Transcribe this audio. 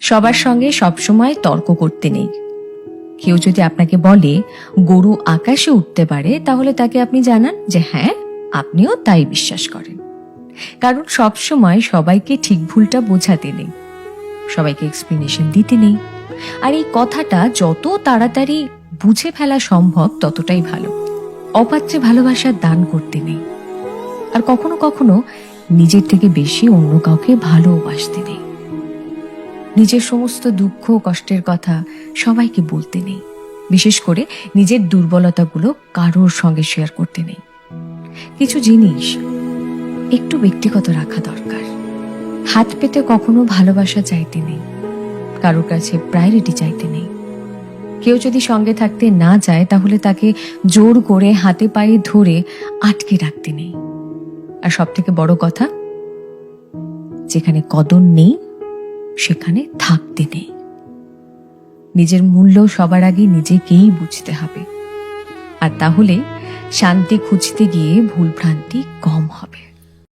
সবার সঙ্গে সবসময় তর্ক করতে নেই। কেউ যদি আপনাকে বলে গরু আকাশে উঠতে পারে, তাহলে তাকে আপনি জানান যে হ্যাঁ, আপনিও তাই বিশ্বাস করেন। কারণ সবসময় সবাইকে ঠিক ভুলটা বোঝাতে নেই, সবাইকে এক্সপ্লেনেশন দিতে নেই। আর এই কথাটা যত তাড়াতাড়ি বুঝে ফেলা সম্ভব ততটাই ভালো। অপাত্রে ভালোবাসার দান করতে নেই। আর কখনো কখনো নিজের থেকে বেশি অন্য কাউকে ভালোবাসতে নেই। নিজের সমস্ত দুঃখ কষ্টের কথা সবাইকে বলতে নেই। বিশেষ করে নিজের দুর্বলতাগুলো কারোর সঙ্গে শেয়ার করতে নেই। কিছু জিনিস একটু ব্যক্তিগত রাখা দরকার। হাত পেতে কখনো ভালোবাসা চাইতে নেই, কারোর কাছে প্রায়োরিটি চাইতে নেই। কেউ যদি সঙ্গে থাকতে না চায়, তাহলে তাকে জোর করে হাতে পায়ে ধরে আটকে রাখতে নেই। আর সব থেকে বড় কথা, যেখানে কদর নেই সেখানে থাকতে নেই। নিজের মূল্য সবার আগে নিজেকেই বুঝতে হবে। আর তাহলে শান্তি খুঁজতে গিয়ে ভুলভ্রান্তি কম হবে।